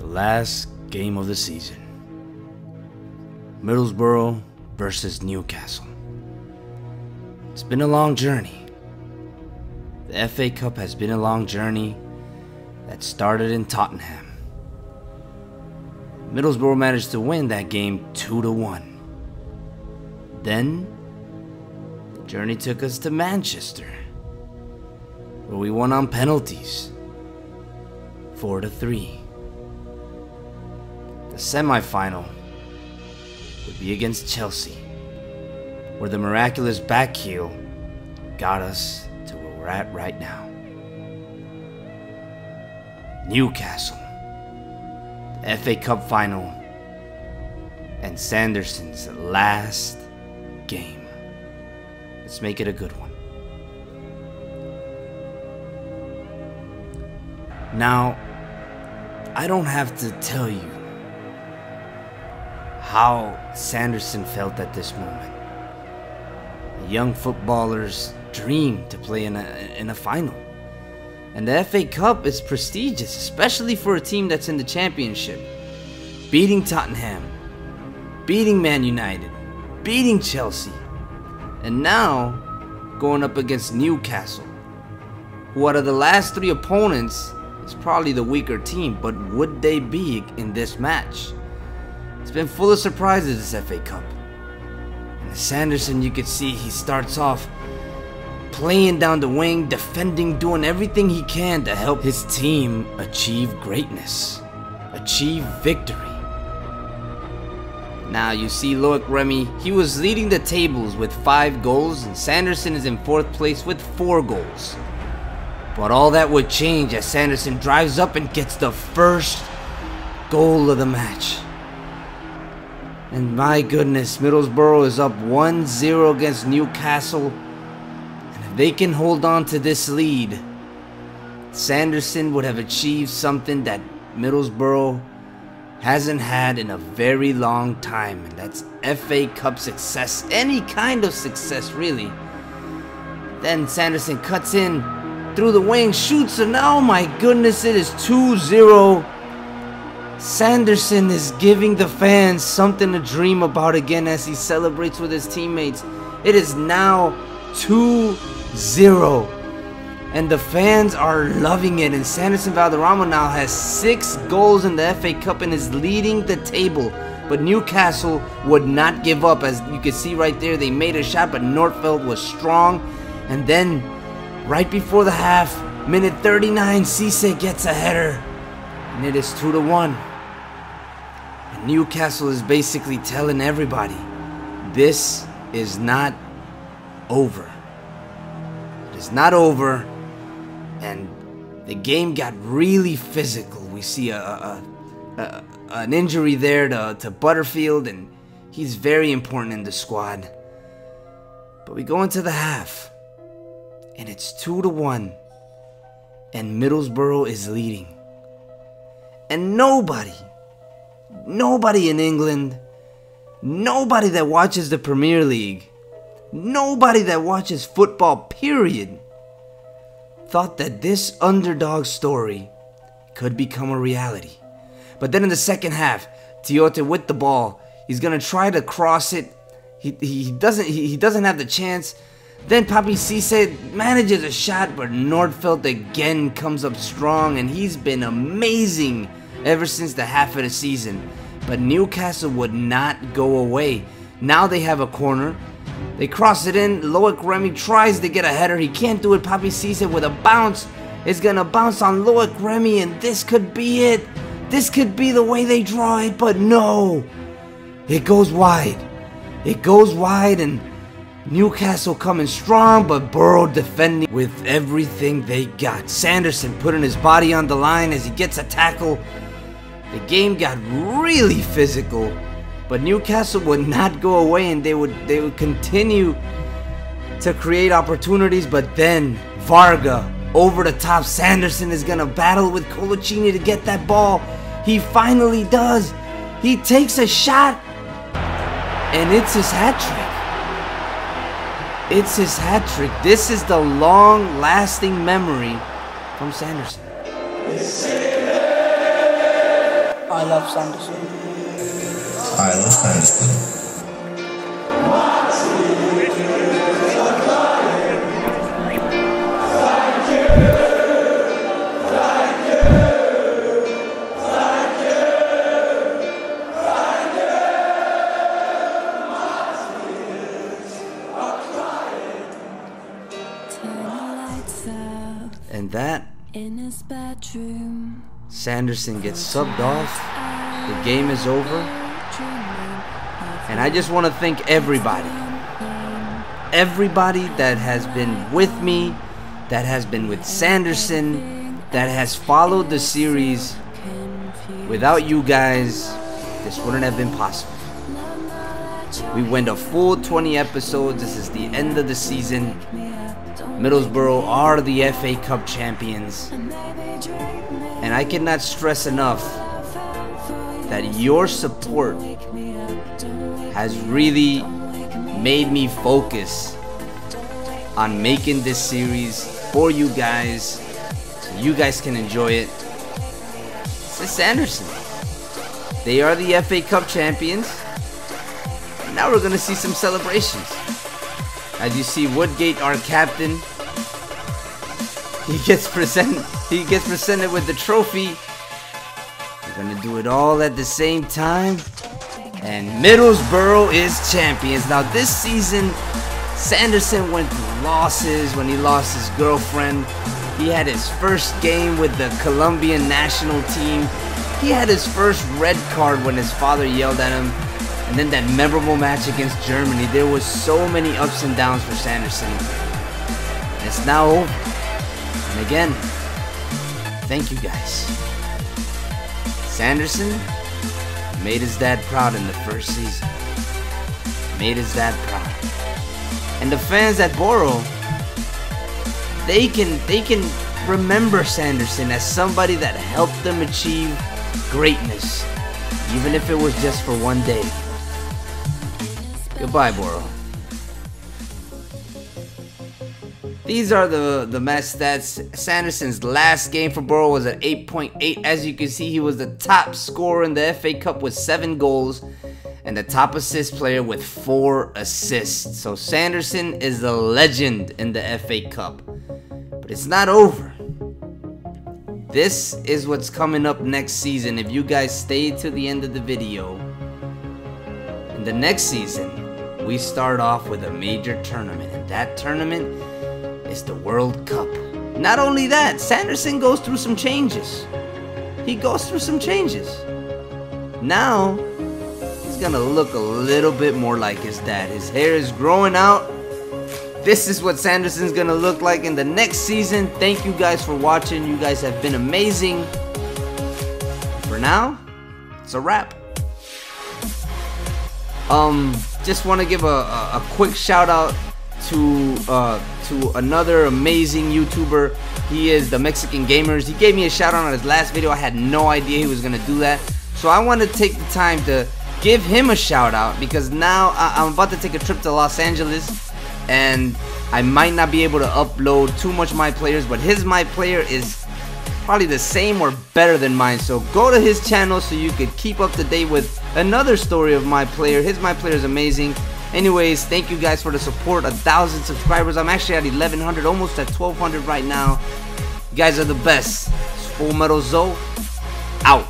last game of the season. Middlesbrough versus Newcastle. It's been a long journey. The FA Cup has been a long journey that started in Tottenham. Middlesbrough managed to win that game 2-1. Then, the journey took us to Manchester, where we won on penalties, 4-3. The semi-final would be against Chelsea, where the miraculous back heel got us to where we're at right now. Newcastle, the FA Cup final, and Sanderson's last game. Let's make it a good one. Now, I don't have to tell you how Sanderson felt at this moment. A young footballer's dream to play in a final. And the FA Cup is prestigious, especially for a team that's in the Championship. Beating Tottenham, beating Man United, beating Chelsea, and now going up against Newcastle, who out of the last three opponents is probably the weaker team, but would they be in this match? It's been full of surprises, this FA Cup. And Sanderson, you could see he starts off playing down the wing, defending, doing everything he can to help his team achieve greatness, achieve victory. Now you see Loic Remy, he was leading the tables with 5 goals, and Sanderson is in 4th place with 4 goals. But all that would change as Sanderson drives up and gets the first goal of the match. And my goodness, Middlesbrough is up 1-0 against Newcastle. And if they can hold on to this lead, Sanderson would have achieved something that Middlesbrough hasn't had in a very long time. And that's FA Cup success. Any kind of success, really. Then Sanderson cuts in through the wing, shoots, and oh my goodness, it is 2-0. Sanderson is giving the fans something to dream about again as he celebrates with his teammates. It is now 2-0. And the fans are loving it. And Sanderson Valderrama now has 6 goals in the FA Cup and is leading the table. But Newcastle would not give up. As you can see right there, they made a shot, but Nordfeldt was strong. And then, right before the half, minute 39, Cisse gets a header. And it is 2-1. And Newcastle is basically telling everybody, this is not over. It is not over. And the game got really physical. We see an injury there to Butterfield, and he's very important in the squad. But we go into the half, and it's 2-1, and Middlesbrough is leading. And nobody in England, nobody that watches the Premier League, nobody that watches football, period, thought that this underdog story could become a reality. But then in the second half, Ch20 with the ball, he's gonna try to cross it. He doesn't have the chance. Then Papi Cisse manages a shot, but Nordfeldt again comes up strong, and he's been amazing ever since the half of the season. But Newcastle would not go away. Now they have a corner. They cross it in. Loic Remy tries to get a header. He can't do it. Papi Cisse with a bounce is going to bounce on Loic Remy, and this could be it. This could be the way they draw it, but no. It goes wide. It goes wide, and Newcastle coming strong, but Borough defending with everything they got. Sanderson putting his body on the line as he gets a tackle. The game got really physical, but Newcastle would not go away, and they would continue to create opportunities. But then Varga over the top. Sanderson is gonna battle with Colaccini to get that ball. He finally does. He takes a shot, and it's his hat trick. It's his hat trick. This is the long-lasting memory from Sanderson. I love Sanderson. I love Sanderson. And that, Sanderson gets subbed off, the game is over, and I just want to thank everybody that has been with me, that has been with Sanderson, that has followed the series. Without you guys, this wouldn't have been possible. We went a full 20 episodes, this is the end of the season. Middlesbrough are the FA Cup champions, and I cannot stress enough that your support has really made me focus on making this series for you guys so you guys can enjoy it. It's Sanderson. They are the FA Cup champions, and now we're gonna see some celebrations. As you see, Woodgate, our captain, he gets presented with the trophy. We're gonna do it all at the same time, and Middlesbrough is champions. Now this season, Sanderson went through losses when he lost his girlfriend. He had his first game with the Colombian national team. He had his first red card when his father yelled at him. And then that memorable match against Germany. There was so many ups and downs for Sanderson. It's now over. And again, thank you guys. Sanderson made his dad proud in the first season. Made his dad proud. And the fans at Borough, they can remember Sanderson as somebody that helped them achieve greatness, even if it was just for one day. Goodbye, Borough. These are the match stats. Sanderson's last game for Borough was at 8.8. As you can see, he was the top scorer in the FA Cup with 7 goals and the top assist player with 4 assists. So Sanderson is a legend in the FA Cup. But it's not over. This is what's coming up next season. If you guys stay to the end of the video, in the next season, we start off with a major tournament, and that tournament is the World Cup. Not only that, Sanderson goes through some changes. He goes through some changes. Now, he's gonna look a little bit more like his dad. His hair is growing out. This is what Sanderson's gonna look like in the next season. Thank you guys for watching. You guys have been amazing. For now, it's a wrap. Just want to give a quick shout out to another amazing YouTuber. He is Th3MexicanGamers. He gave me a shout out on his last video. I had no idea he was gonna do that, so I want to take the time to give him a shout out because now I'm about to take a trip to Los Angeles, and I might not be able to upload too much My Players, but his My Player is probably the same or better than mine. So go to his channel so you could keep up to date with another story of My Player. His My Player is amazing. Anyways, thank you guys for the support. 1,000 subscribers. I'm actually at 1,100, almost at 1,200 right now. You guys are the best. Full Metal Zoe out.